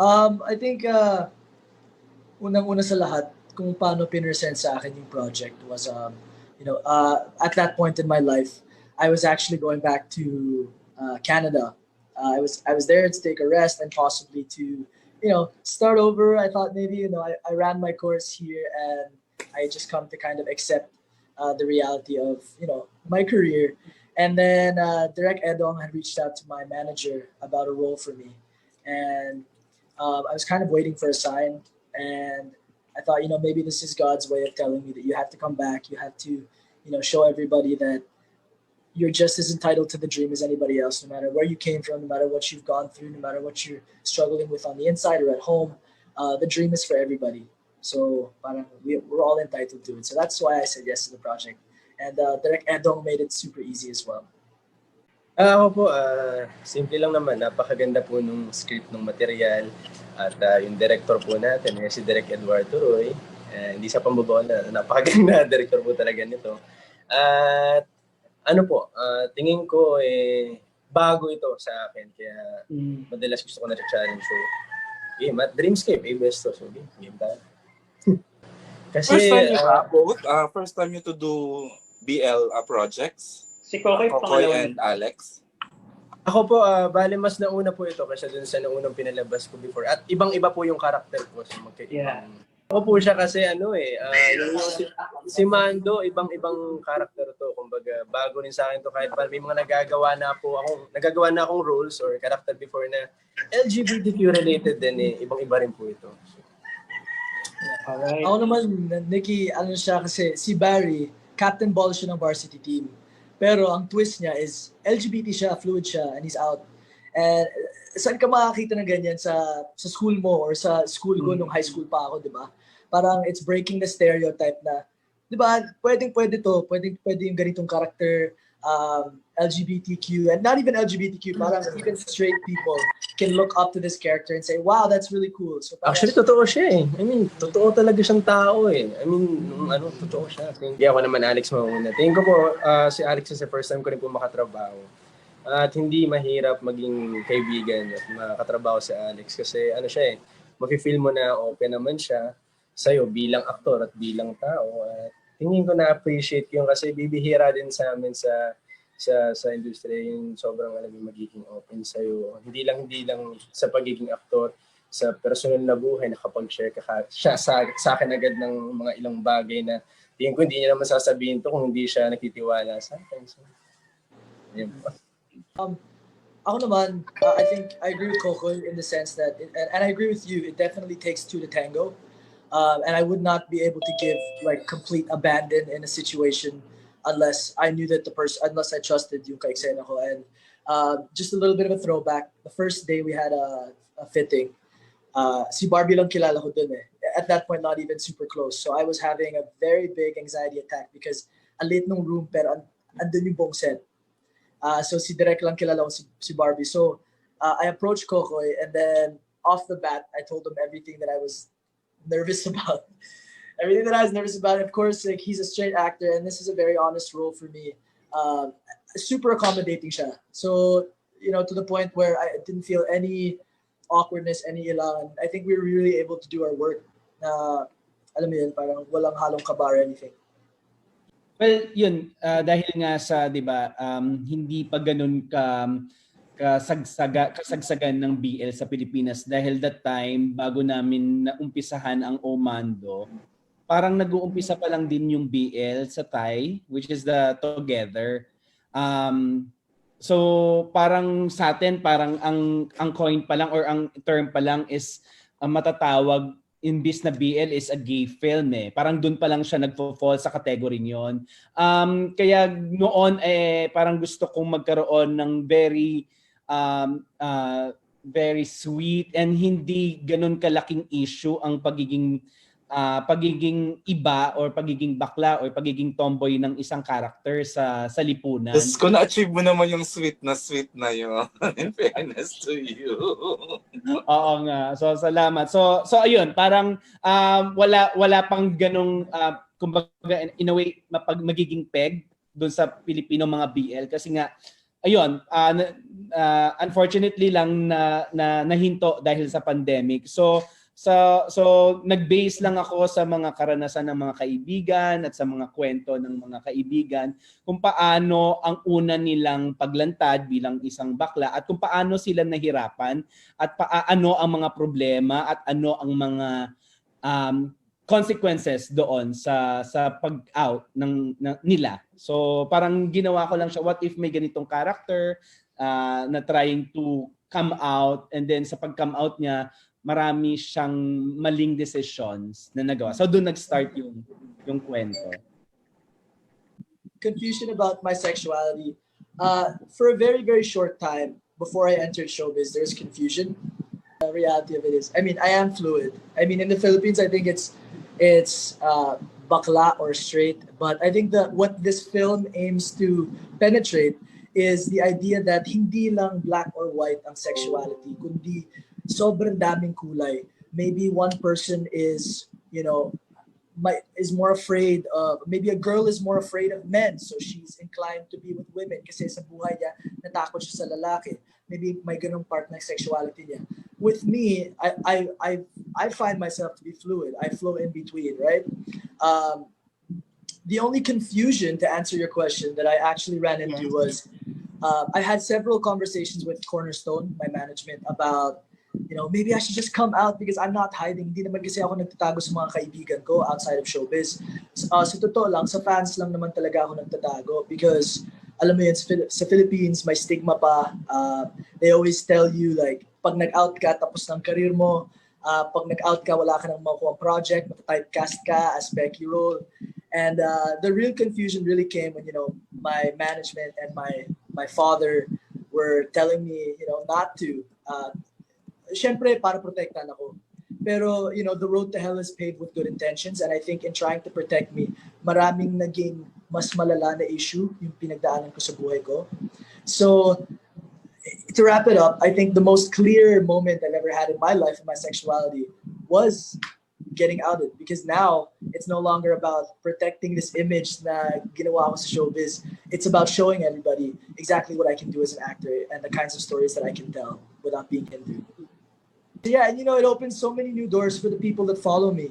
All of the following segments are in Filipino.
I think unang-una sa lahat, kung paano pinresent sa akin yung project was, at that point in my life, I was actually going back to Canada. I was there to take a rest and possibly to, start over. I thought maybe, I ran my course here and I just come to kind of accept the reality of, my career. And then Direk Edong had reached out to my manager about a role for me. And I was kind of waiting for a sign, and I thought, maybe this is God's way of telling me that you have to come back. You have to, show everybody that you're just as entitled to the dream as anybody else, no matter where you came from, no matter what you've gone through, no matter what you're struggling with on the inside or at home. The dream is for everybody. So parang we're all entitled to it. So that's why I said yes to the project. And Direk Edong made it super easy as well. Ako po, simple lang naman. Napakaganda po nung script, nung material. At yung director po natin, si Direk Eduardo Roy. Hindi sa pambabaw na napakaganda director po talaga nito. At tingin ko bago ito sa akin. Kaya madalas gusto ko na challenge. So, game at Dreamscape, best to. So, game tayo. Kasi, first time you to do BL projects? Si Kokoy and Alex? Ako po, bale mas nauna po ito kasi dun sa naunang pinalabas ko before. At ibang-iba po yung karakter ko. So Ako po siya kasi si Mando, ibang-ibang karakter to. Kumbaga, bago rin sa akin to kahit may mga nagagawa na akong roles or character before na LGBTQ related din ibang-iba rin po ito. So, alright. Ako naman, Nikki, siya kasi si Barry, Captain Ball siya ng varsity team. Pero ang twist niya is LGBT siya, fluid siya, and he's out. And saan ka makakita ng ganyan sa school mo or sa school ko nung high school pa ako, di ba? Parang it's breaking the stereotype na, di ba, pwede yung ganitong character, LGBTQ, and not even LGBTQ, parang even straight people can look up to this character and say, wow, that's really cool. So, actually, totoo siya I mean, totoo talaga siyang tao totoo siya. Hindi ako naman Alex mauna. Tingin ko po, si Alex is the first time ko rin po makatrabaho. At hindi mahirap maging kaibigan at makatrabaho si Alex kasi mafe-feel mo na open naman siya sa'yo bilang aktor at bilang tao. At tingin ko na-appreciate yung kasi bibihira din sa amin sa industry yung sobrang magiging open sa'yo. Hindi lang sa pagiging aktor, sa personal na buhay, nakapag-share siya sa akin agad ng mga ilang bagay na tingin ko hindi niya naman sasabihin to kung hindi siya nakitiwala sa akin. So, yun po. Ako naman, I think I agree with Kokoy in the sense that, and I agree with you, it definitely takes two to tango. And I would not be able to give complete abandon in a situation unless I knew that unless I trusted yung ka-eksena ko. And just a little bit of a throwback, the first day we had a fitting, si Barbie lang kilala ko dun At that point, not even super close. So I was having a very big anxiety attack because ang liit nung room pero andun yung buong set. So si Direk lang kilala ko si Barbie. So I approached Kokoy and then off the bat, I told him everything that I was nervous about. Of course, he's a straight actor and this is a very honest role for me. Super accommodating siya. So, to the point where I didn't feel any awkwardness, any ilangan. I think we were really able to do our work na, alam mo yun, parang walang halong kaba or anything. Well, yun, dahil nga sa, di ba, hindi pa ganun kasagsagan ng BL sa Pilipinas dahil that time, bago namin naumpisahan ang Mando, parang nag-uumpisa pa lang din yung BL sa Thai, which is the Together. So parang sa atin, parang ang coin pa lang or ang term pa lang is matatawag imbis na BL is a gay film Parang doon pa lang siya nagfo-fall sa category niyon. Kaya noon parang gusto kong magkaroon ng very sweet and hindi ganun kalaking issue ang pagiging iba or pagiging bakla or pagiging tomboy ng isang character sa lipunan. Tapos kung na-achieve mo naman yung sweet na yun, in fairness to you. Oo nga. So salamat. So ayun, parang wala pang ganong kumbaga in a way magiging peg doon sa Pilipino mga BL kasi nga ayun, unfortunately lang na nahinto dahil sa pandemic. So nag-base lang ako sa mga karanasan ng mga kaibigan at sa mga kwento ng mga kaibigan kung paano ang una nilang paglantad bilang isang bakla at kung paano sila nahirapan at paano ang mga problema at ano ang mga consequences doon sa pag-out nila. So parang ginawa ko lang siya, what if may ganitong character na trying to come out, and then sa pag-come out niya, marami siyang maling decisions na nagawa. So doon nag-start yung kwento. Confusion about my sexuality. For a very, very short time before I entered showbiz, there's confusion. The reality of it is, I mean, I am fluid. I mean, in the Philippines, I think it's bakla or straight. But I think that what this film aims to penetrate is the idea that hindi lang black or white ang sexuality, kundi sobrang daming kulay. Maybe one person is, is more afraid of, maybe a girl is more afraid of men, so she's inclined to be with women kasi sa buhay niya natakot siya sa lalaki. Maybe may ganung part ng sexuality niya. With me, I find myself to be fluid. I flow in between, right? The only confusion, to answer your question, that I actually ran into was I had several conversations with Cornerstone, my management, about maybe I should just come out because I'm not hiding. Hindi naman kasi ako nagtatago sa mga kaibigan ko outside of showbiz. Sa totoo lang, sa fans lang naman talaga ako nagtatago because alam mo yun, sa Philippines, may stigma pa. They always tell you like, pag nag-out ka, tapos ng career mo, pag nag-out ka, wala ka nang makuha project, mata-typecast ka as Becky role. And the real confusion really came when, my management and my father were telling me, not to. Siyempre, para protektan ako. Pero, the road to hell is paved with good intentions. And I think in trying to protect me, maraming naging mas malala na issue yung pinagdaanan ko sa buhay ko. So, to wrap it up, I think the most clear moment I've ever had in my life in my sexuality was getting outed. Because now, it's no longer about protecting this image na ginawa ko sa showbiz. It's about showing everybody exactly what I can do as an actor and the kinds of stories that I can tell without being hindered. Yeah, and it opens so many new doors for the people that follow me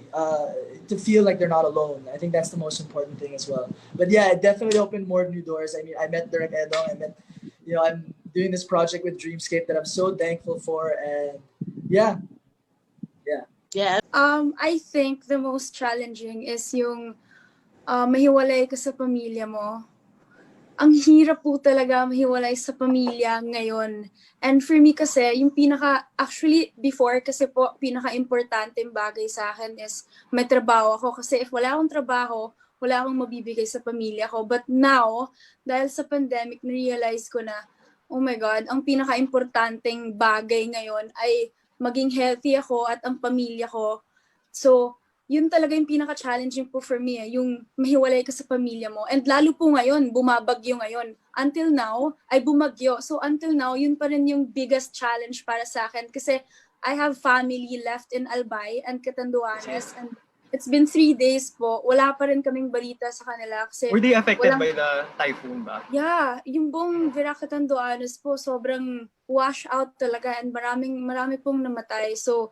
to feel like they're not alone. I think that's the most important thing as well. But yeah, it definitely opened more new doors. I mean, I met Direk Edong. I'm doing this project with Dreamscape that I'm so thankful for. And yeah. I think the most challenging is yung mahiwalay ka sa pamilya mo. Ang hirap po talaga mahiwalay sa pamilya ngayon. And for me kasi, yung actually before kasi po, pinaka-importanteng bagay sa akin is may trabaho ako. Kasi if wala akong trabaho, wala akong mabibigay sa pamilya ko. But now, dahil sa pandemic, na-realize ko na, oh my God, ang pinaka-importanteng bagay ngayon ay maging healthy ako at ang pamilya ko. So, yun talaga yung pinaka-challenging po for me, yung mahiwalay ka sa pamilya mo. And lalo po ngayon, bumabagyo ngayon. Until now, ay bumagyo. So until now, yun pa rin yung biggest challenge para sa akin. Kasi I have family left in Albay and Catanduanes. And it's been 3 days po. Wala pa rin kaming balita sa kanila. Kasi were they affected by the typhoon ba? Yeah, yung buong Vera Catanduanes po, sobrang wash out talaga. And marami pong namatay. So,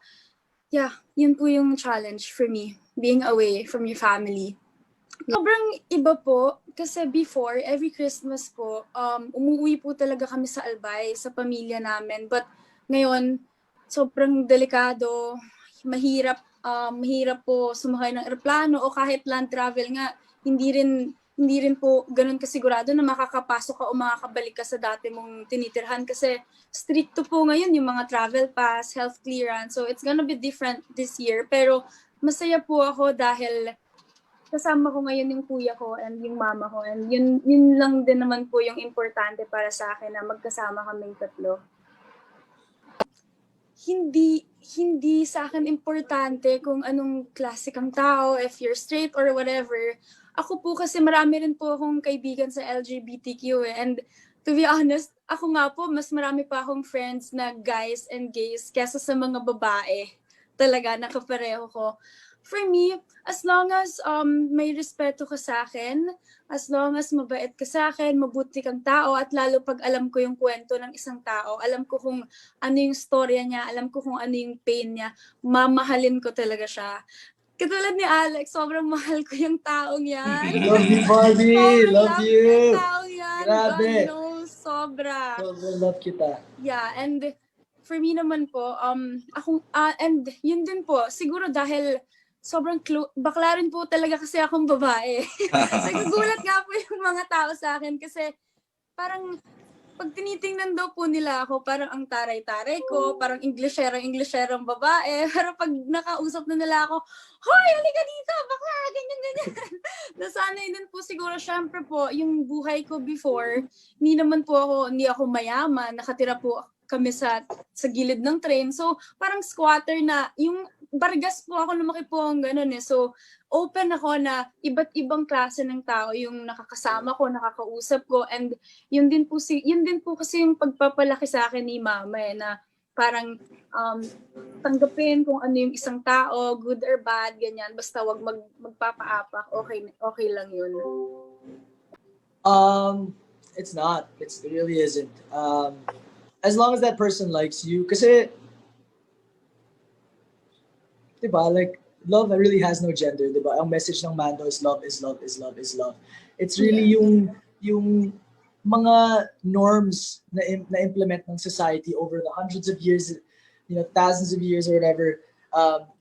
yeah, yun po yung challenge for me, being away from your family. Sobrang iba po, kasi before, every Christmas po, umuwi po talaga kami sa Albay, sa pamilya namin. But ngayon, sobrang delikado, mahirap po sumakay ng eroplano o kahit land travel nga, hindi rin po ganun kasigurado na makakapasok ka o makakabalik ka sa dati mong tinitirhan kasi stricto po ngayon yung mga travel pass, health clearance. So it's gonna be different this year. Pero masaya po ako dahil kasama ko ngayon yung kuya ko and yung mama ko. And yun lang din naman po yung importante para sa akin na magkasama kaming tatlo. Hindi sa akin importante kung anong klase kang tao, if you're straight or whatever. Ako po kasi marami rin po akong kaibigan sa LGBTQ and to be honest, ako nga po mas marami pa akong friends na guys and gays kesa sa mga babae talaga na kapareho ko. for me, as long as may respeto ka sa akin, as long as mabait ka sa akin, mabuti kang tao, at lalo pag alam ko yung kwento ng isang tao, alam ko kung ano yung storya niya, alam ko kung ano yung pain niya, mamahalin ko talaga siya. Katulad ni Alex, sobrang mahal ko yung taong yan. Love you, Barbie. Sobrang Love ko you. yung taong yan. Grabe. God knows, sobra. Sobrang love kita. Yeah, and for me naman po, and yun din po, siguro dahil sobrang bakla rin po talaga kasi akong babae. So, nagugulat nga po yung mga tao sa akin kasi parang pag tinitingnan daw po nila ako, parang ang taray-taray ko, parang Englishera-Englishera babae. Pero pag nakausap na nila ako, hoy, halika dito, bakla, ganyan-ganyan. Nasanay din po siguro, syempre po, yung buhay ko before, hindi ako mayaman, nakatira po kami sa gilid ng train. So, parang squatter na, yung Bargas po ako, lumaki po ang ganun eh. So, open ako na iba't ibang klase ng tao yung nakakasama ko, nakakausap ko, and yun din po kasi yung pagpapalaki sa akin ni mama eh, na parang tanggapin kung ano yung isang tao, good or bad, ganyan, basta wag magpapaapak, okay lang yun. It's not. It really isn't. As long as that person likes you, kasi diba, like, love really has no gender, diba? Ang message ng Mando is love is love is love is love. It's really yung mga norms na implement ng society over the hundreds of years, thousands of years or whatever,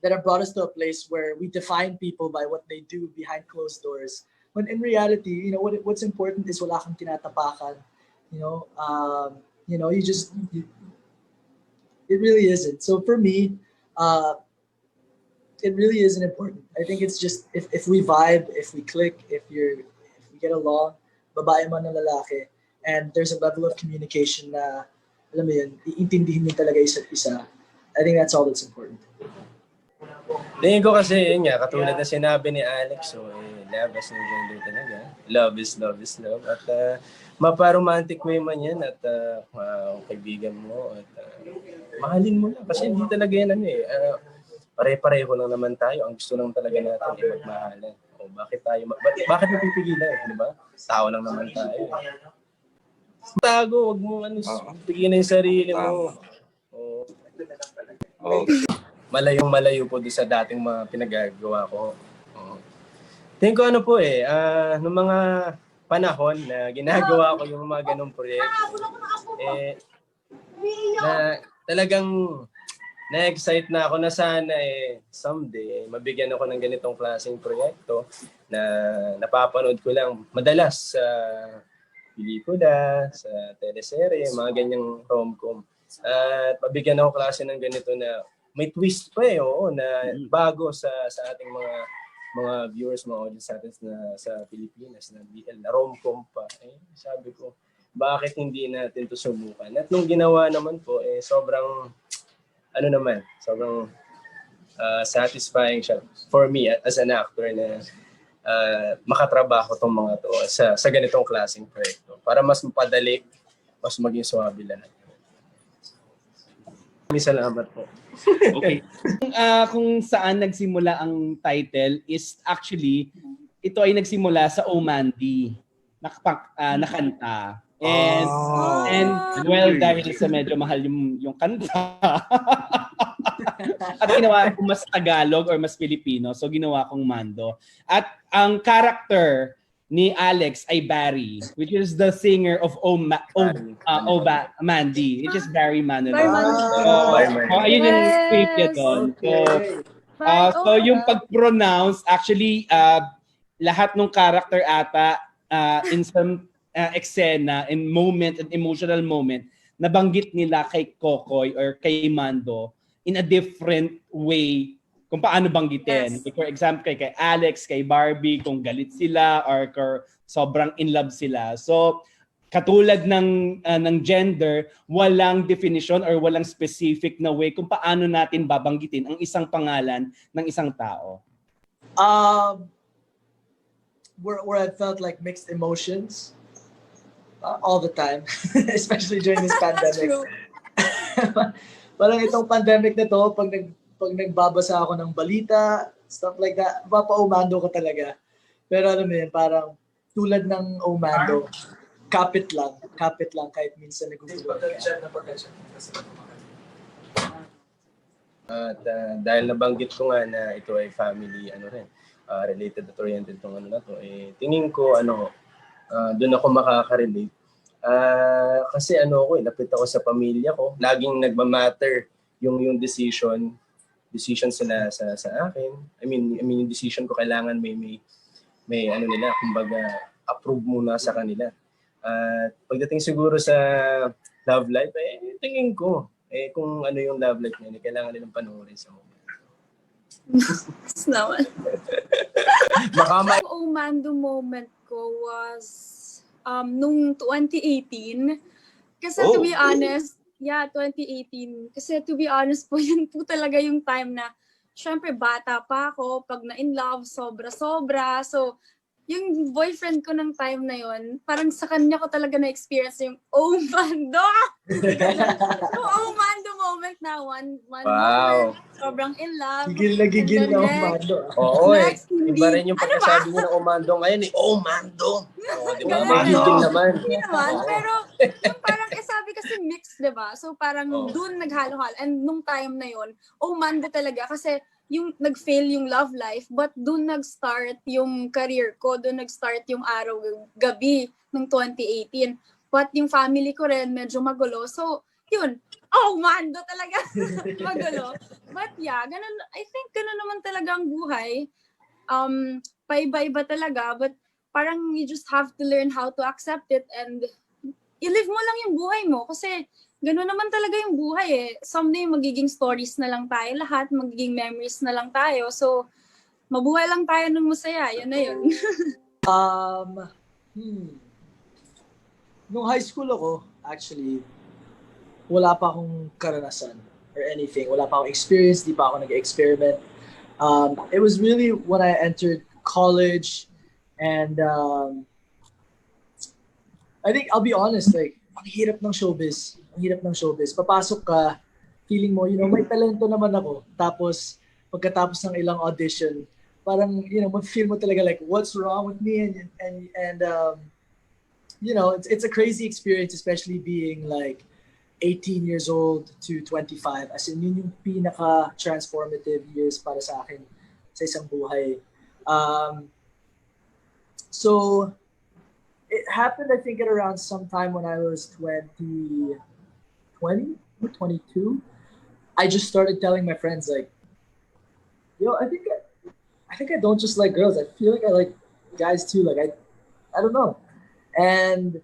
that have brought us to a place where we define people by what they do behind closed doors. When in reality, what's important is wala kang tinatapakan. It really isn't. So for me, it really isn't important. I think it's just if we vibe, if we click, if we get along, babae man o lalaki, and there's a level of communication na, alam mo yun, iintindihin mo talaga isa't isa. I think that's all that's important. Tingin ko kasi, yun nga, katulad na sinabi ni Alex, so labas ng gender talaga. Love is love is love. At maparomantic way man yan at kaibigan mo at mahalin mo lang. Kasi hindi talaga yan pare-pareho lang naman tayo. Ang gusto lang talaga natin ay magmahalan. O bakit bakit mapipigilan, di ba? Tao lang naman tayo. Tago, wag mo pigilan yung sarili mo. Malayong-malayo po doon sa dating mga pinagagawa ko. Tingin ko noong mga panahon na ginagawa ko yung mga ganong proyekto, na talagang na-excite na ako na sana someday mabigyan ako ng ganitong klaseng proyekto na napapanood ko lang madalas sa pelikula, sa teleserye, mga ganyang rom-com. At mabigyan ako klase ng ganito na may twist pa na bago sa ating mga viewers, mga audience natin sa Pilipinas na BL na rom-com pa. Sabi ko, bakit hindi natin to subukan? At nung ginawa naman po, sobrang satisfying siya for me as an actor na makatrabaho tong mga to sa ganitong klaseng proyekto para mas mapadali, mas maging swabe lahat. Salamat po. Okay. Kung saan nagsimula ang title is actually, ito ay nagsimula sa Omandi na kanta. And well, dahil sa medyo mahal yung kanta, at ginawa ko mas Tagalog or mas Filipino, so ginawa kong Mando. At ang character ni Alex ay Barry, which is the singer of Mandy, which is Barry Manilow. Ayun yung script niya doon. So yung pag-pronounce, actually, lahat ng character ata in some eksena, in moment, an emotional moment, nabanggit nila kay Kokoy or kay Mando in a different way kung paano banggitin. Yes. For example, kay Alex, kay Barbie, kung galit sila or sobrang in love sila. So, katulad ng gender, walang definition or walang specific na way kung paano natin babanggitin ang isang pangalan ng isang tao. Where I felt like mixed emotions all the time, especially during this pandemic. Parang itong pandemic na to, pag nagbabasa ako ng balita, Stuff like that. Mapa-Mando ka talaga. Pero alam mo yun, parang tulad ng Mando, kapit lang kahit minsan nagugulo ka. At dahil nabanggit ko nga na ito ay family related at oriented tong na to, tingin ko doon ako makaka-relate. Kasi lapit ako sa pamilya ko. Laging nagma-matter yung decision sila sa akin. I mean yung decision ko kailangan may nila, kumbaga approve muna sa kanila. At pagdating siguro sa love life, tingin ko kung ano yung love life niya, kailangan nilang panoorin sa moment. naman. Baka Mando moment ko was nung 2018. Kasi to be honest, 2018. Kasi to be honest po, yun po talaga yung time na syempre bata pa ako, pag na in love, sobra-sobra. So, yung boyfriend ko ng time na yun, parang sa kanya ko talaga na-experience yung Mando! Yung Mando moment na one moment, sobrang in love. Gigil na gigil na Mando. Oo Next, Iba rin yung ano pagkasabi niya ng Mando ngayon Mando! Di ba? Ganun. Magigil naman. Hindi naman, pero yung parang sabi kasi mixed, diba? So parang dun naghalo-halo. And nung time na yun, Mando talaga kasi yung nag-fail yung love life, but doon nag-start yung career ko, doon nag-start yung araw-gabi ng 2018. But yung family ko rin, medyo magulo. So, yun, Mando talaga. Magulo. But ganun, I think ganun naman talaga ang buhay. Paiba-iba talaga, but parang you just have to learn how to accept it and i-live mo lang yung buhay mo. Kasi gano'n naman talaga yung buhay Someday, magiging stories na lang tayo lahat, magiging memories na lang tayo. So, mabuhay lang tayo ng masaya. Yun na yun. Nung high school ako, actually, wala pa akong karanasan or anything. Wala pa akong experience, di pa ako nag-experiment. It was really when I entered college and I think, I'll be honest, like, ang hirap ng showbiz. Papasok ka, feeling mo, may talento naman ako. Tapos, pagkatapos ng ilang audition, parang, mag-feel mo talaga like, what's wrong with me? And it's a crazy experience, especially being like 18 years old to 25. As in, yun yung pinaka-transformative years para sa akin sa isang buhay. So, it happened, I think, at around sometime when I was 20 or 22. I just started telling my friends, like, I think I don't just like girls. I feel like I like guys too. Like, I don't know. And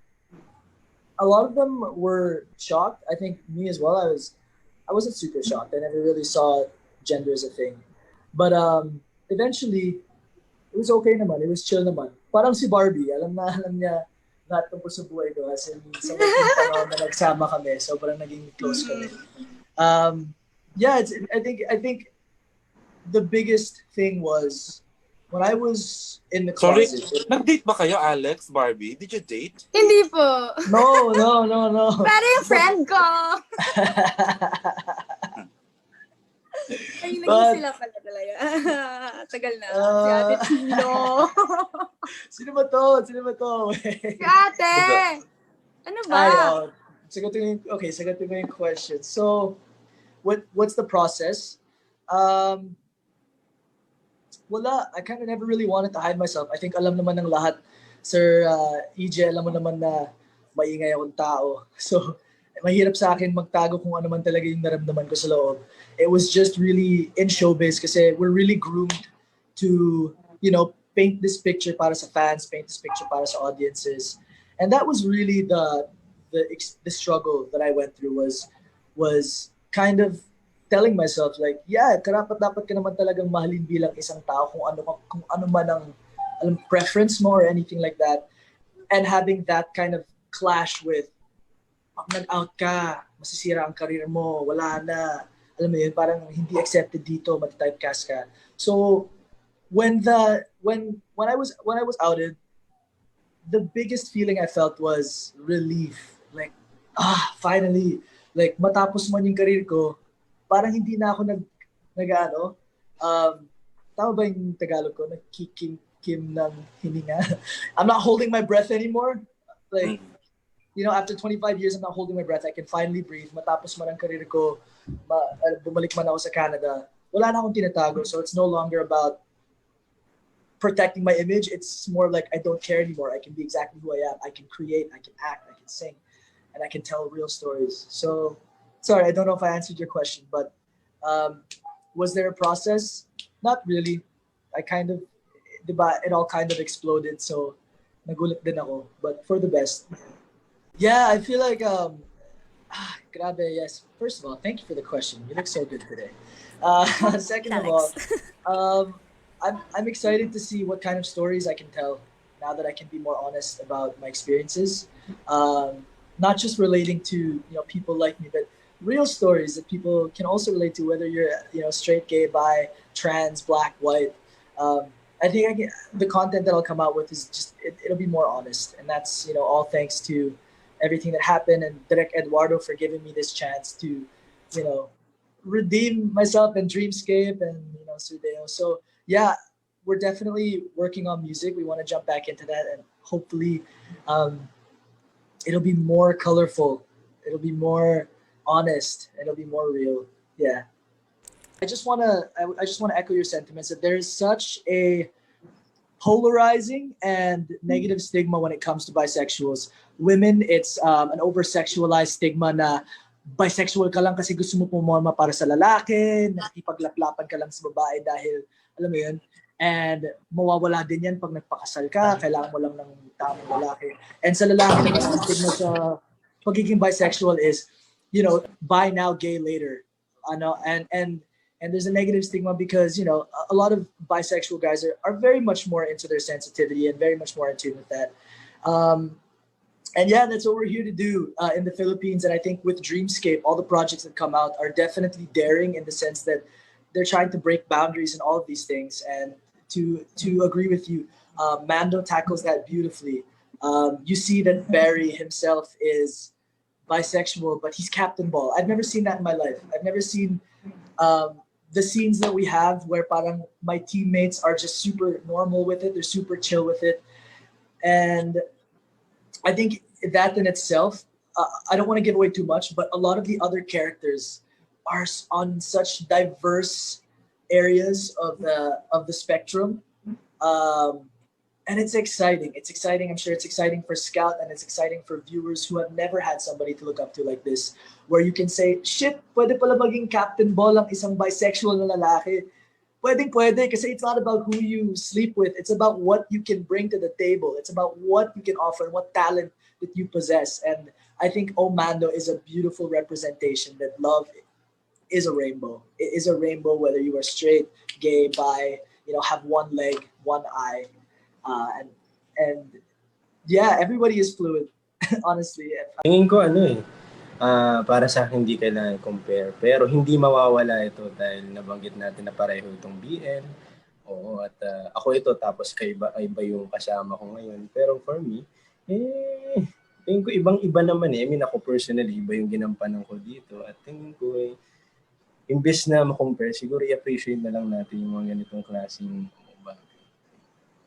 a lot of them were shocked. I think me as well. I wasn't super shocked. I never really saw gender as a thing. But eventually, it was okay naman. It was chill naman. Parang si Barbie, alam niya lahat tungkol sa buhay ko. As in, sa mga panahon na nagsama kami, sobrang naging close kami. I think the biggest thing was when I was in the Sorry, closet. nag-date ba kayo, Alex, Barbie? Did you date? Hindi po. No. Pero yung friend ko. Ay, naging sila pala talaga. Tagal na. Si Ate Chino. Sino ba to? Si Ate! Ano ba? Sagutin ko yung question. So, what's the process? Wala. I kind of never really wanted to hide myself. I think alam naman ng lahat. Sir EJ, alam mo naman na maingay akong tao. So, mahirap sa akin magtago kung ano man talaga yung naramdaman ko sa loob. It was just really in showbiz kasi we're really groomed to, paint this picture para sa fans, paint this picture para sa audiences. And that was really the struggle that I went through was kind of telling myself like, karapat-dapat ka naman talagang mahalin bilang isang tao kung ano man ang preference mo or anything like that. And having that kind of clash with pag nag-out ka, masisira ang career mo, wala na. Alam mo yun, parang hindi accepted dito, mati-typecast ka. So when I was outed, the biggest feeling I felt was relief. Like, finally, like matapos man yung career ko, parang hindi na ako tama ba yung Tagalog ko? Nagkikim ng hininga. I'm not holding my breath anymore. Like, you know, after 25 years, I'm not holding my breath. I can finally breathe. Matapos man ang career ko, bumalik man ako sa Canada, wala na akong tinatago. So it's no longer about protecting my image. It's more like I don't care anymore. I can be exactly who I am. I can create, I can act, I can sing, and I can tell real stories. So, sorry, I don't know if I answered your question, but was there a process? Not really. I kind of, diba, it all kind of exploded. So, nagulat din ako, but for the best. Yeah, I feel like, grabe, yes. First of all, thank you for the question. You look so good today. Second of all, I'm excited to see what kind of stories I can tell now that I can be more honest about my experiences. Not just relating to people like me, but real stories that people can also relate to, whether you're straight, gay, bi, trans, black, white. I think the content that I'll come out with is just it'll be more honest, and that's all thanks to everything that happened and Direk Eduardo for giving me this chance to redeem myself and Dreamscape and Sudeo. So yeah, we're definitely working on music. We want to jump back into that, and hopefully it'll be more colorful, it'll be more honest, it'll be more real. Yeah. I just want to echo your sentiments that there is such a polarizing and negative stigma when it comes to bisexuals. Women, it's an over-sexualized stigma na bisexual ka lang kasi gusto mo pumorma para sa lalaki, nakikipaglaplapan ka lang sa babae dahil, alam mo yun, and mawawala din yan pag nagpakasal ka, kailangan mo lang ng tamang lalaki. And sa lalaki naman, ang stigma sa pagiging bisexual is, bi now, gay later. And there's a negative stigma because, a lot of bisexual guys are very much more into their sensitivity and very much more in tune with that. And yeah, that's what we're here to do in the Philippines. And I think with Dreamscape, all the projects that come out are definitely daring in the sense that they're trying to break boundaries and all of these things. And to agree with you, Mando tackles that beautifully. You see that Barry himself is bisexual, but he's Captain Ball. I've never seen that in my life. I've never seen the scenes that we have where parang my teammates are just super normal with it. They're super chill with it. And I think that in itself, I don't want to give away too much, but a lot of the other characters are on such diverse areas of the spectrum. And it's exciting. It's exciting. I'm sure it's exciting for Scout, and it's exciting for viewers who have never had somebody to look up to like this, where you can say, shit, pwede pala maging Captain Ball ang isang bisexual na lalaki. Pwede, kasi it's not about who you sleep with. It's about what you can bring to the table. It's about what you can offer and what talent that you possess. And I think Mando is a beautiful representation that love is a rainbow. It is a rainbow whether you are straight, gay, bi, have one leg, one eye. And yeah, everybody is fluid, honestly. Tingin ko para sa akin hindi kailangan compare. Pero hindi mawawala ito dahil nabanggit natin na pareho itong BL. Oo, at ako ito tapos iba yung kasama ko ngayon. Pero for me, tingin ko ibang-iba naman I mean, ako personally, iba yung ginampanan ko dito. At tingin ko imbes na ma-compare, siguro i-appreciate na lang natin yung mga ganitong klaseng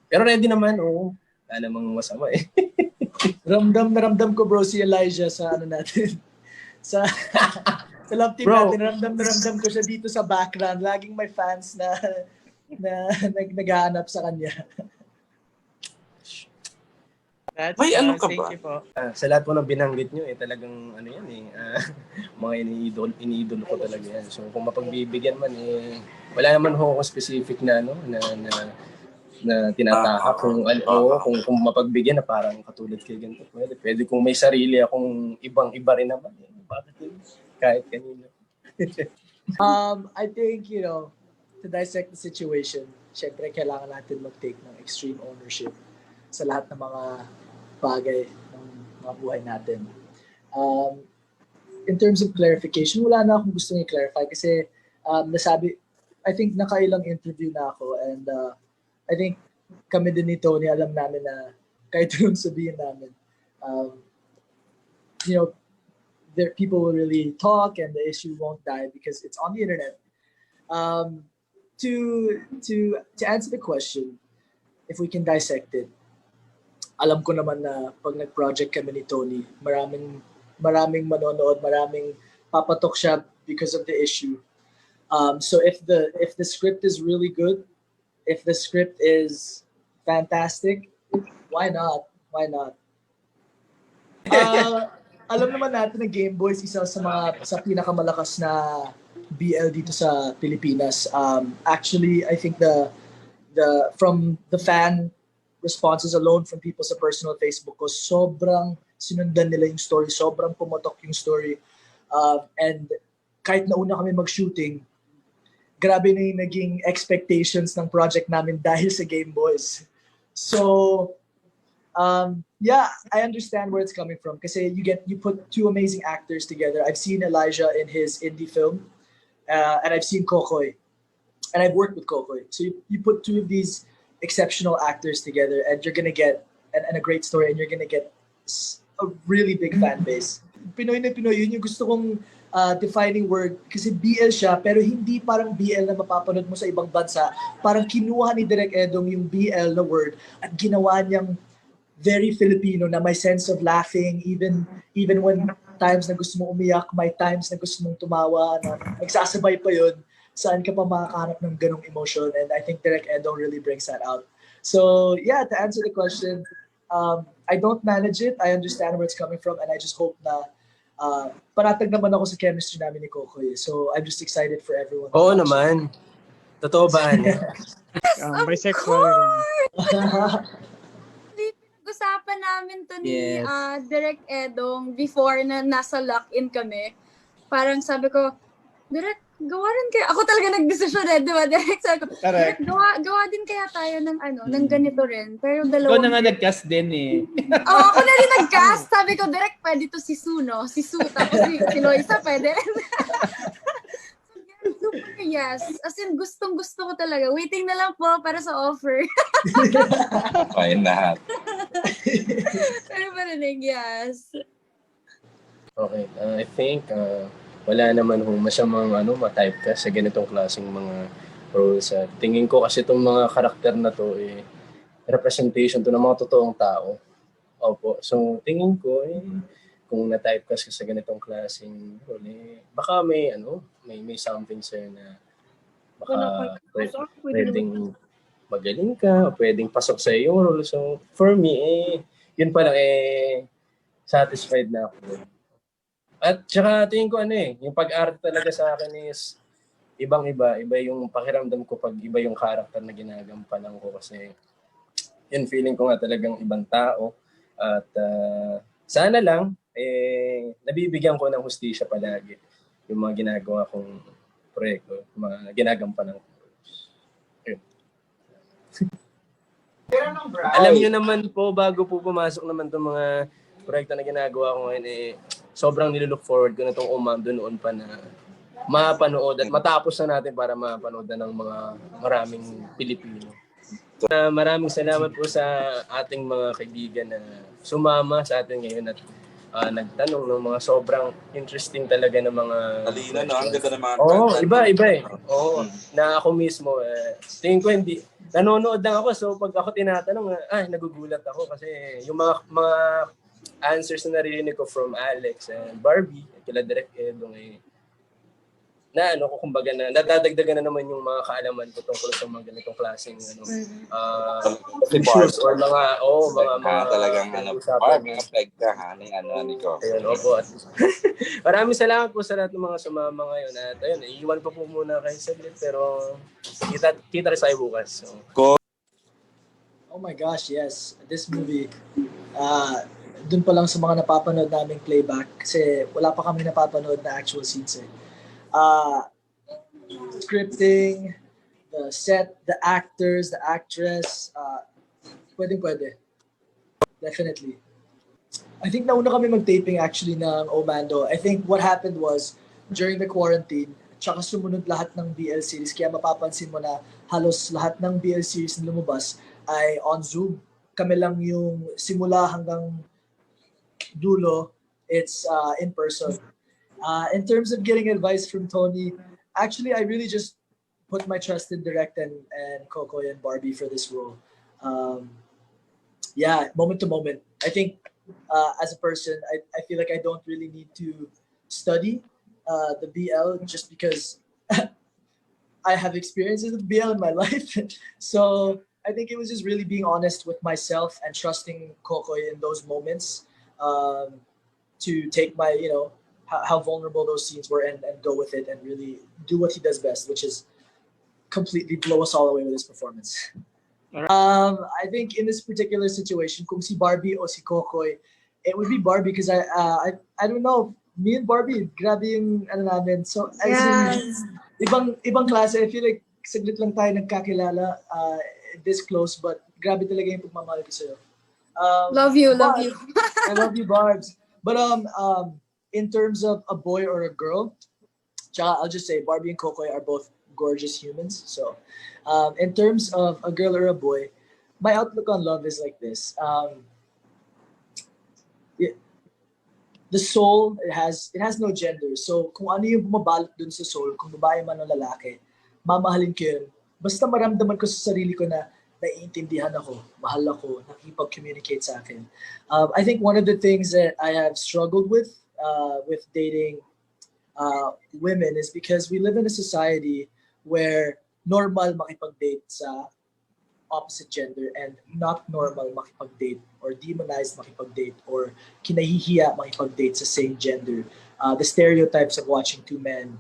pero ready naman, wala namang masama Ramdam ko bro si Elijah sa natin. sa love team bro, natin, ramdam ko siya dito sa background. Laging may fans na naghahanap sa kanya. That's May ano ka thank ba? you po. sa lahat po ng binanggit nyo, talagang mga iniidol ko talaga yan. So kung mapagbibigyan man, wala naman ho akong specific na tinatahak kung mapagbigyan na parang katulad kay ganito. Pwede kung may sarili akong ibang-iba rin naman. Bakit yun? Kahit kanina. I think, to dissect the situation, syempre kailangan natin mag-take ng extreme ownership sa lahat ng mga bagay ng mga buhay natin. In terms of clarification, wala na akong gustong i-clarify kasi nasabi, I think nakailang interview na ako and I think kami din ni Tony, alam namin na kahit yung sabihin namin, people will really talk and the issue won't die because it's on the internet. to answer the question, if we can dissect it, alam ko naman na pag nag-project kami ni Tony, maraming manonood, maraming papatok siya because of the issue. So if the script is really good, if the script is fantastic, why not? Why not? Alam naman natin na Game Boy is isa sa pinakamalakas na BL dito sa Pilipinas. Actually, I think the from the fan responses alone from people sa personal Facebook ko, sobrang sinundan nila yung story, sobrang pumotok yung story. And kahit nauna kami mag-shooting, grabe na yung naging expectations ng project namin dahil sa Game Boys. So, yeah, I understand where it's coming from kasi you put two amazing actors together. I've seen Elijah in his indie film, and I've seen Kokoy, and I've worked with Kokoy. So you put two of these exceptional actors together, and you're gonna get and a great story, and you're gonna get a really big fan base. Pinoy na Pinoy, yun yung gusto kong defining word kasi BL siya pero hindi parang BL na mapapanood mo sa ibang bansa. Parang kinuha ni Direk Edong yung BL na word at ginawa niyang very Filipino na may sense of laughing even when times na gusto mong umiyak, may times na gusto mong tumawa, na nagsasabay pa yun, saan ka pa makakahanap ng ganong emotion, and I think Direk Edong really brings that out. So yeah, to answer the question, I don't manage it, I understand where it's coming from, and I just hope na paratag naman ako sa chemistry namin ni Kokoy. So I'm just excited for everyone. Oo naman. Totoo ba? Bisexual rin. Pinag-usapan namin to ni Yes. Direk Edong before na nasa lock-in kami. Parang sabi ko, Direk, gawa rin kaya. Ako talaga nag-desisyon di ba? Direk, sabi ko, Direk, gawa din kaya tayo ng ng ganito rin. Pero Ikaw dalawang... na nga nag-cast din eh. Oo, ako na rin nag-cast. Sabi ko, Direk, pwede to si Sue, no? Si Sue, tapos si Loisa, pwede rin. Super yes. As in, gustong-gusto ko talaga. Waiting na lang po para sa offer. Fine lahat. Pero marinig, yes. Okay, I think wala naman masyamang ma-type ka sa ganitong klaseng mga roles. Tingin ko kasi itong mga karakter na to representation to ng mga totoong tao. Opo. So tingin ko kung na-type ka sa ganitong klaseng role, baka may something sa'yo na baka pwedeng magaling ka, pwedeng pasok sa yung role. So for me, yun pa lang satisfied na ako. At saka tingin ko yung pag-arte talaga sa akin is ibang-iba. Iba yung pakiramdam ko pag iba yung character na ginagampanan ko kasi yun feeling ko nga talagang ibang tao. At sana lang nabibigyan ko ng hustisya palagi yung mga ginagawa kong proyekto, mga ginagampanan ko. Yun. Alam nyo naman po, bago po pumasok naman itong mga proyekto na ginagawa ko ngayon, sobrang nilook forward ko na itong Mando noon pa na mapanood at matapos na natin para mapanood na ng mga maraming Pilipino. Maraming salamat po sa ating mga kaibigan na sumama sa atin ngayon at nagtanong ng mga sobrang interesting talaga ng mga... Talino, no? Ang ganda ng mga iba Oo, na ako mismo. Tingin ko hindi. Nanonood lang ako, so pag ako tinatanong, nagugulat ako kasi yung mga answers na narinig ko from Alex and Barbie, kila Direk Edong na kumbaga na nadadagdagan na naman yung mga kaalaman ko tungkol sa mga ganitong klaseng issues or mga talagang Barbie flag ka ni ko. Ayun, opo. Maraming salamat po sa lahat ng mga sumama ngayon at ayun, iiwan ko po muna kayo saglit pero kita rin tayo bukas. So. Oh my gosh, yes. This movie, dun pa lang sa mga napapanood naming playback kasi wala pa kami napapanood na actual scenes scripting, the set, the actors, the actress, pwede. Definitely. I think nauna kami mag-taping actually ng Mando. I think what happened was, during the quarantine, tsaka sumunod lahat ng BL series, kaya mapapansin mo na halos lahat ng BL series na lumabas ay on Zoom. Kami lang yung simula hanggang dulo, it's in person. In terms of getting advice from Tony, actually, I really just put my trust in Direct and Kokoy and Barbie for this role. Yeah, moment to moment. I think as a person, I feel like I don't really need to study the BL just because I have experiences with BL in my life. So I think it was just really being honest with myself and trusting Kokoy in those moments to take my, how vulnerable those scenes were and go with it and really do what he does best, which is completely blow us all away with his performance. I think in this particular situation, kung si Barbie o si Kokoy, it would be Barbie because I don't know, me and Barbie, grabe yung ano namin. So as Yes. in, ibang klase. I feel like saglit lang tayo nagkakilala this close, but grabe talaga yung pagmamahal ko sa'yo. Love you, love but- you. I love you, Barbs. But in terms of a boy or a girl, tsaka I'll just say Barbie and Kokoy are both gorgeous humans. So, in terms of a girl or a boy, my outlook on love is like this. The soul, it has no gender. So kung ano yung bumabalot dun sa soul, kung babae man o lalaki, mamahalin ko yun. Basta maramdaman ko sa sarili ko na naiintindihan ako, mahal ako, nakipag-communicate sa akin. I think one of the things that I have struggled with dating women is because we live in a society where normal makipag-date sa opposite gender and not normal makipag-date or demonized makipag-date or kinahihiya makipag-date sa same gender. The stereotypes of watching two men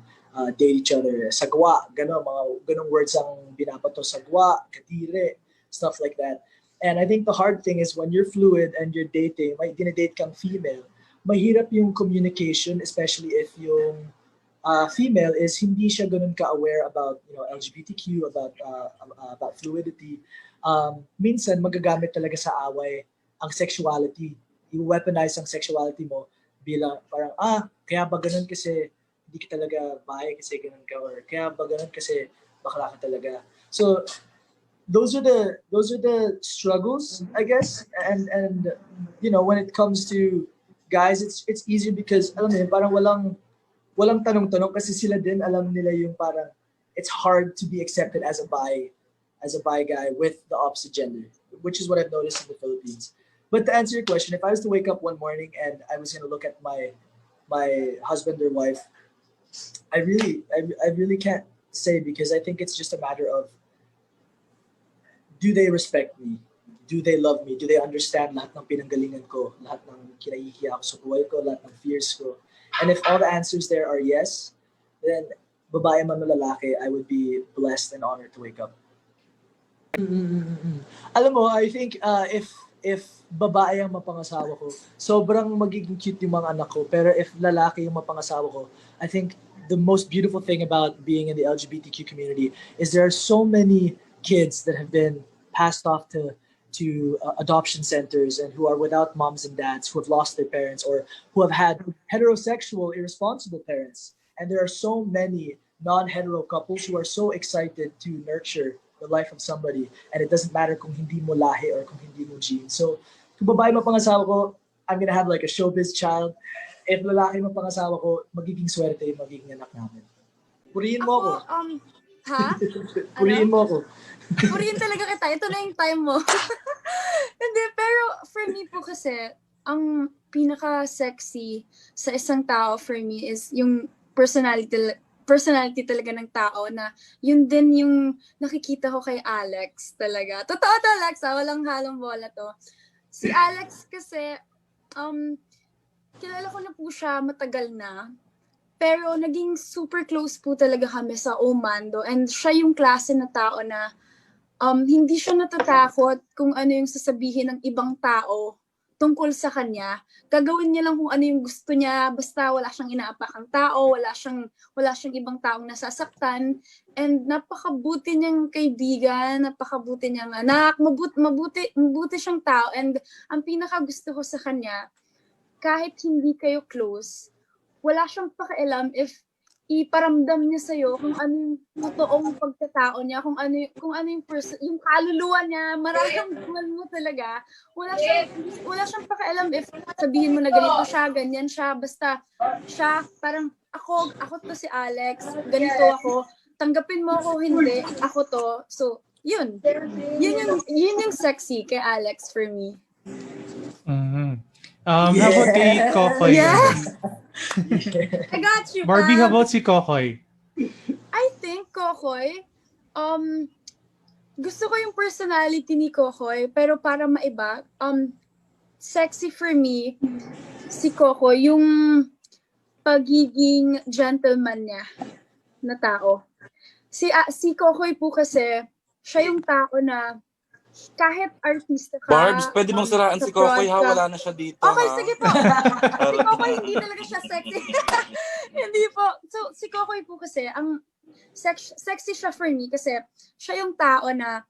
date each other, sagwa, ganong words ang binabato, sagwa, katire, stuff like that. And I think the hard thing is when you're fluid and you're dating, may dinedate kang female, mahirap yung communication, especially if yung female is hindi siya ganun ka-aware about LGBTQ, about fluidity. Minsan magagamit talaga sa away ang sexuality. I-weaponize ang sexuality mo bilang parang kaya ba ganun kasi hindi ka talaga bahay kasi ganun ka, or kaya ba ganun kasi bakla ka talaga. So those are the struggles, I guess, and when it comes to guys, it's easier because alam mo yun, parang walang tanong-tanong kasi sila din alam nila yung parang it's hard to be accepted as a bi guy with the opposite gender, which is what I've noticed in the Philippines. But to answer your question, if I was to wake up one morning and I was going to look at my husband or wife, I really can't say because I think it's just a matter of do they respect me? Do they love me? Do they understand lahat ng pinanggalingan ko, lahat ng kinahihiya ko sa buhay ko, lahat ng fears ko? And if all the answers there are yes, then babae man o lalaki, I would be blessed and honored to wake up. Alam mo, I think if babae ang mapangasawa ko, sobrang magiging cute yung mga anak ko. Pero if lalaki yung mapangasawa ko, I think the most beautiful thing about being in the LGBTQ community is there are so many kids that have been passed off to adoption centers and who are without moms and dads, who have lost their parents or who have had heterosexual, irresponsible parents. And there are so many non-hetero couples who are so excited to nurture the life of somebody, and it doesn't matter kung hindi mo lahi or kung hindi mo gene. So, kung babae mapangasawa ko, I'm gonna have like a showbiz child. If lalaki mapangasawa ko, magiging swerte yung magiging anak namin. Purihin mo ako. Ha? Purihin mo ako. Purihin talaga kita. Ito na yung time mo. Hindi, pero for me po kasi, ang pinaka-sexy sa isang tao for me is yung personality talaga ng tao na yun din yung nakikita ko kay Alex talaga. Totoo to, Alex, walang halong bola to. Si Alex kasi, kilala ko na po siya matagal na. Pero naging super close po talaga kami sa Mando. And siya yung klase na tao na hindi siya natatakot kung ano yung sasabihin ng ibang tao tungkol sa kanya. Gagawin niya lang kung ano yung gusto niya, basta wala siyang inaapakang tao, wala siyang ibang taong nasasaktan. And napakabuti niyang kaibigan, napakabuti niyang anak, mabuti siyang tao. And ang pinakagusto ko sa kanya, kahit hindi kayo close, wala siyang pakialam if iparamdam niya sa'yo kung ano yung totoong pagkatao niya, kung ano yung yung kaluluwa niya, mararamdaman mo talaga. Wala siyang pakialam if sabihin mo na ganito siya, ganyan siya, basta siya, parang ako to si Alex, ganito ako, tanggapin mo ako hindi, ako to. So, yun. Yun yung sexy kay Alex for me. Mhm. How about kay Kokoy? Yes! I got you, Barbie, how Pam. about si Kokoy? I think, Kokoy, gusto ko yung personality ni Kokoy, pero para maiba, sexy for me, si Kokoy, yung pagiging gentleman niya na tao. Si Kokoy po kasi, siya yung tao na kahit artista ka, Barbs, pwede mong siraan sa si Kokoy prod ha, ka. wala na siya dito Okay, ha. sige po. Si Kokoy, hindi talaga siya sexy. Hindi po. So, si Kokoy po kasi, ang sexy siya for me kasi siya yung tao na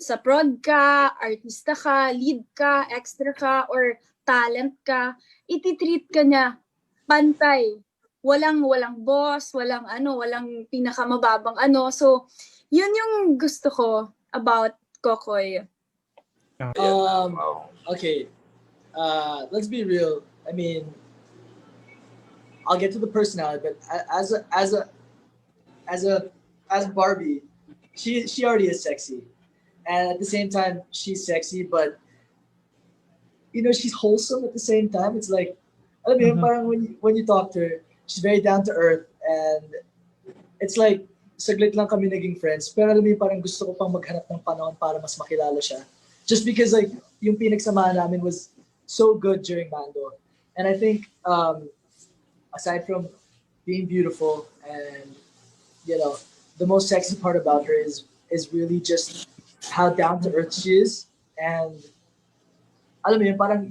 sa prod ka, artista ka, lead ka, extra ka, or talent ka, ititreat ka niya pantay. Walang boss, walang pinakamababang ano. So, yun yung gusto ko about Kokoy. Okay. Let's be real. I mean, I'll get to the personality, but as Barbie, she already is sexy, and at the same time she's sexy, but she's wholesome at the same time. It's like, alam mo yun, parang when you talk to her, she's very down to earth, and it's like saglit lang kami naging friends, pero alam mo yun, parang gusto ko pang maghanap ng panahon para mas makilala siya. Just because like yung pinagsamahan namin was so good during Mando. And I think aside from being beautiful and the most sexy part about her is really just how down to earth she is. And alam mo yun, parang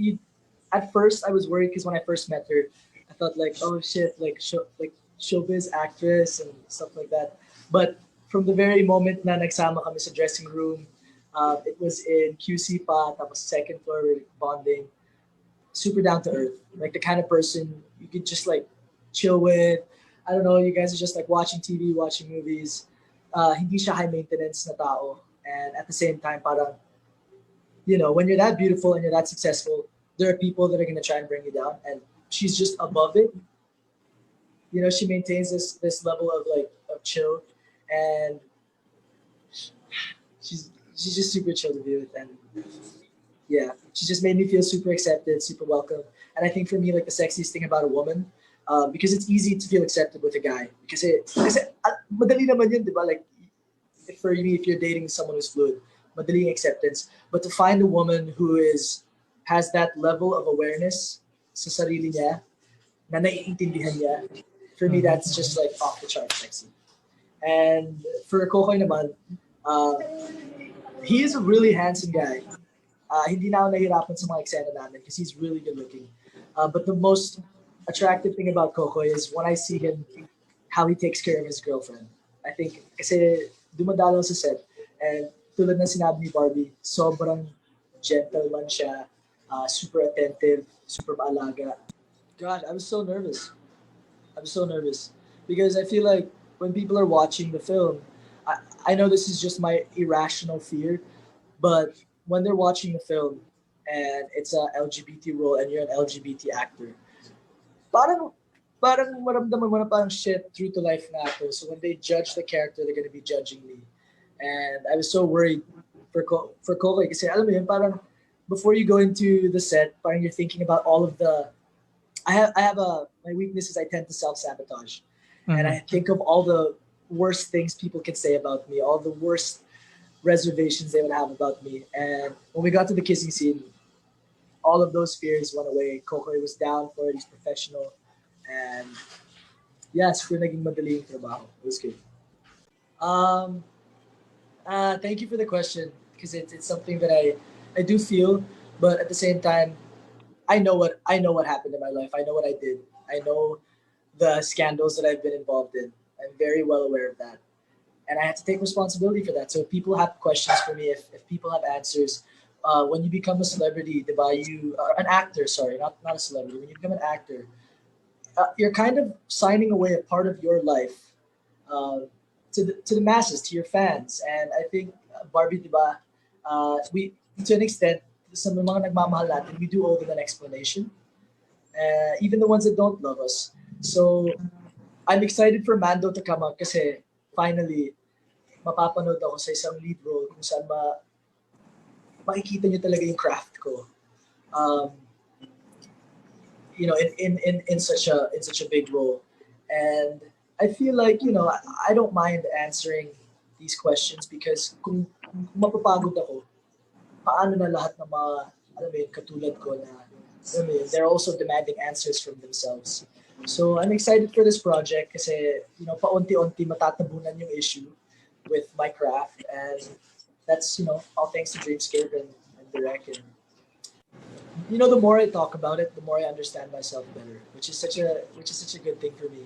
at first I was worried because when I first met her, I thought like, oh shit, like showbiz actress and stuff like that. But from the very moment na nagsama kami sa dressing room, it was in QC pa, tapos second floor, we're bonding. Super down to earth, like the kind of person you could just like chill with. I don't know, you guys are just like watching TV, watching movies. Hindi siya high maintenance na tao. And at the same time, parang, when you're that beautiful and you're that successful, there are people that are going to try and bring you down. And she's just above it. She maintains this level of chill. And she's just super chill to be with. And yeah, she just made me feel super accepted, super welcome. And I think for me, like the sexiest thing about a woman, because it's easy to feel accepted with a guy. Because madali naman yun, di ba? Like, for me, if you're dating someone who's fluid, madali acceptance. But to find a woman who has that level of awareness sa sarili niya, na naiintindihan niya, for me, that's just like off the chart sexy. And for Kokoy naman, he is a really handsome guy. Hindi na ako nahirapan sa mga eksena namin because he's really good looking. But the most attractive thing about Kokoy is when I see him, how he takes care of his girlfriend. I think kasi dumadalaw sa set and tulad ng sinabi ni Barbie, sobrang gentleman siya, super attentive, super maalaga. God, I was so nervous. Because I feel like when people are watching the film, I know this is just my irrational fear, but when they're watching the film and it's a LGBT role and you're an LGBT actor, parang maramdaman mo na parang shit, true to life na ako. So when they judge the character, they're gonna be judging me. And I was so worried for Kokoy kasi alam mo yun, parang before you go into the set, parang you're thinking about all of the my weakness is I tend to self-sabotage. And I think of all the worst things people can say about me, all the worst reservations they would have about me. And when we got to the kissing scene, all of those fears went away. Kokoy was down for it. He's professional. And yeah, super naging madali yung trabaho. It was good. Thank you for the question because it's something that I do feel, but at the same time, I know what happened in my life. I know what I did. I know the scandals that I've been involved in. I'm very well aware of that. And I had to take responsibility for that. So if people have questions for me, if people have answers, when you become a celebrity, an actor, sorry, not a celebrity, when you become an actor, you're kind of signing away a part of your life to the masses, to your fans. And I think Barbie, diba, we to an extent, sa mga nagmamahal natin, we do owe them an explanation. Even the ones that don't love us. So I'm excited for Mando to come up kasi finally, mapapanood ako sa isang lead role kung saan makikita niyo talaga yung craft ko. You know, in such a big role. And I feel like, you know, I don't mind answering these questions because kung mapapagod ako, paano na lahat ng mga, alam mo yun, katulad ko na, alam mo yun, they're also demanding answers from themselves. So I'm excited for this project kasi, you know, paunti-unti matatabunan yung issue with my craft, and that's, you know, all thanks to Dreamscape and Direct. And you know, the more I talk about it, the more I understand myself better, which is such a good thing for me.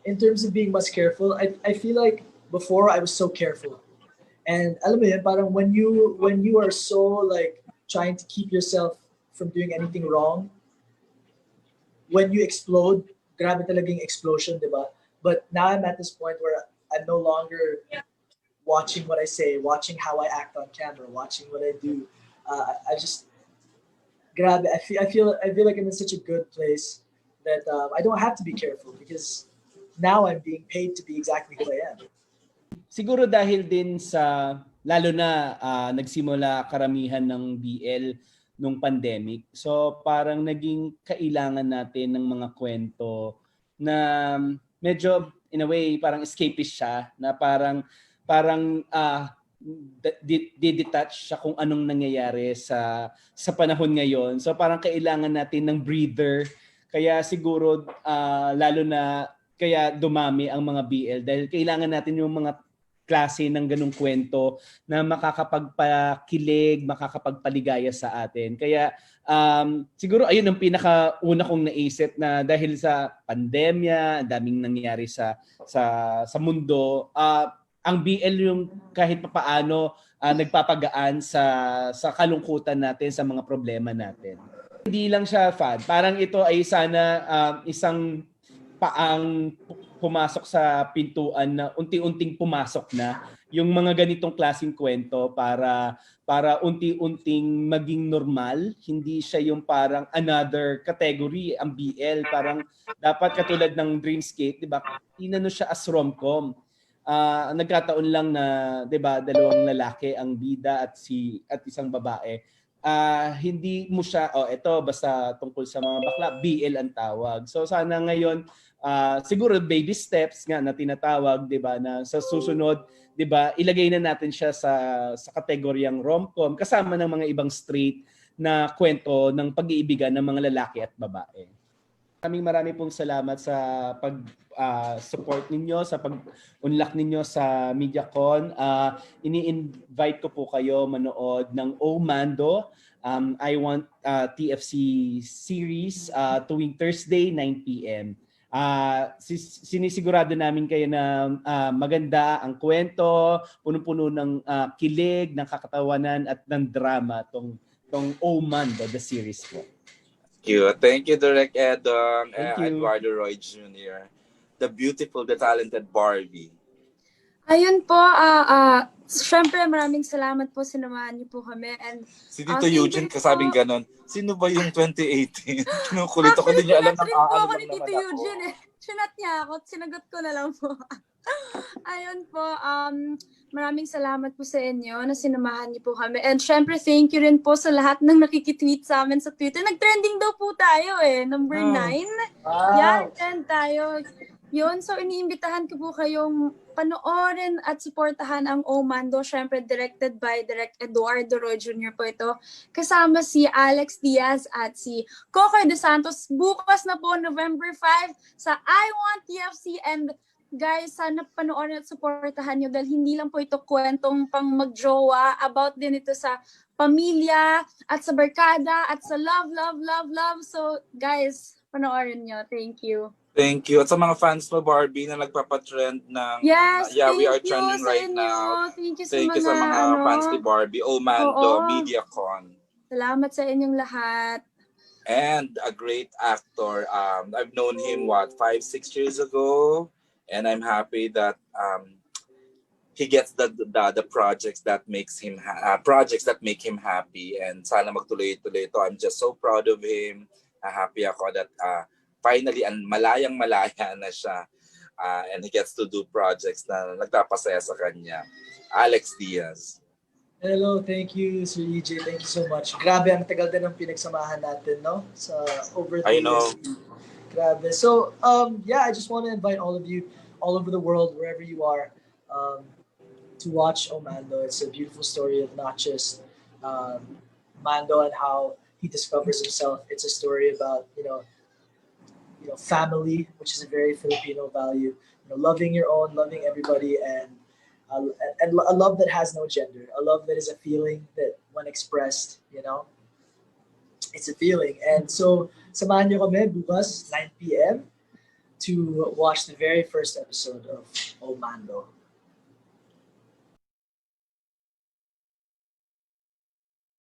In terms of being much careful, I feel like before I was so careful, and alam mo yun, parang when you are so like trying to keep yourself from doing anything wrong, when you explode, grabe talagang explosion, diba? But now I'm at this point where I'm no longer watching what I say, watching how I act on camera, watching what I do. I just grabe. I feel like I'm in such a good place that I don't have to be careful because now I'm being paid to be exactly who I am. Siguro dahil din sa, lalo na nagsimula karamihan ng BL nung pandemic. So parang naging kailangan natin ng mga kwento na medyo in a way parang escapist siya, na parang detach sa kung anong nangyayari sa panahon ngayon. So parang kailangan natin ng breather. Kaya siguro lalo na kaya dumami ang mga BL dahil kailangan natin yung mga klase ng ganung kwento na makakapagpakilig, makakapagpaligaya sa atin. Kaya siguro ayun ang pinakauna kong naisip na dahil sa pandemya, ang daming nangyayari sa mundo, ang BL yung kahit papaano nagpapagaan sa kalungkutan natin, sa mga problema natin. Hindi lang siya fun. Parang ito ay sana isang paang pumasok sa pintuan na unti-unting pumasok na yung mga ganitong klaseng kwento para unti-unting maging normal. Hindi siya yung parang another category ang BL. Parang dapat katulad ng Dreamscape, 'di ba? Inano siya as rom-com. Nagkataon lang na, 'di ba, dalawang lalaki ang bida at isang babae. Hindi mo siya ito basta tungkol sa mga bakla, BL ang tawag. So sana ngayon siguro baby steps nga na tinatawag, 'di ba, na sa susunod, 'di ba, ilagay na natin siya sa kategoryang rom-com kasama ng mga ibang straight na kwento ng pag-iibigan ng mga lalaki at babae. Maraming pong salamat sa pag-support ninyo, sa pag-unlock ninyo sa MediaCon. Ini-invite ko po kayo manood ng Mando, iWant TFC series tuwing Thursday 9 p.m. Sinisigurado namin kayo na maganda ang kwento, punong-puno ng kilig, ng kakatawanan at ng drama tong Mando, the series po. Thank you, Direk Edong, Thank you. Eduardo Roy Jr., the beautiful, the talented Barbie. Ayun po, syempre maraming salamat po, sinamahan niyo po kami. And Si Tito Eugene kasabing ganon, sino ba yung 2018? Kinukulit ako, actually, din niya alam sinat ng rin po aano ako lang ni naman Tito ako. Eugene eh. Sinat niya ako, sinagot ko na lang po. Ayun po, maraming salamat po sa inyo na sinamahan niyo po kami. And syempre, thank you rin po sa lahat ng nakikitweet sa amin sa Twitter. Nag-trending daw po tayo eh, number 9. Wow. Yeah, trend tayo. Yun, so iniimbitahan ko po kayong panoorin at suportahan ang Mando. Syempre, directed by Direct Eduardo Roy Jr. po ito. Kasama si Alex Diaz at si Kokoy De Santos. Bukas na po, November 5, sa iWant TFC. And guys, sana panoorin at suportahan nyo dahil hindi lang po ito kwentong pang magjowa. About din ito sa pamilya at sa barkada at sa love. So guys, panoorin nyo. Thank you. Thank you. At sa mga fans mo, Barbie, na nagpapatrend ng Yes, we are thank you trending sa right inyo. now. Thank you Thank you sa mga fans ni Barbie. Mando, Oo. MediaCon. Salamat sa inyong lahat. And a great actor. I've known him, 5-6 years ago? And I'm happy that he gets the projects that makes him projects that make him happy, and sana magtuloy-tuloy ito. I'm just so proud of him. Happy ako that finally, malayang-malaya na siya. and he gets to do projects na nagpapasaya sa kanya. Alex Diaz. Hello, thank you, Sir EJ. Thank you so much. Grabe, ang tagal din ng pinagsamahan natin, no? Sa over the I know. years. Grabe. So, yeah, I just want to invite all of you, all over the world, wherever you are, to watch Mando. It's a beautiful story of not just Mando and how he discovers himself. It's a story about family, which is a very Filipino value. Loving your own, loving everybody, and a love that has no gender. A love that is a feeling that, when expressed, it's a feeling. And so, samahan niyo kami bukas 9 p.m. to watch the very first episode of Mando.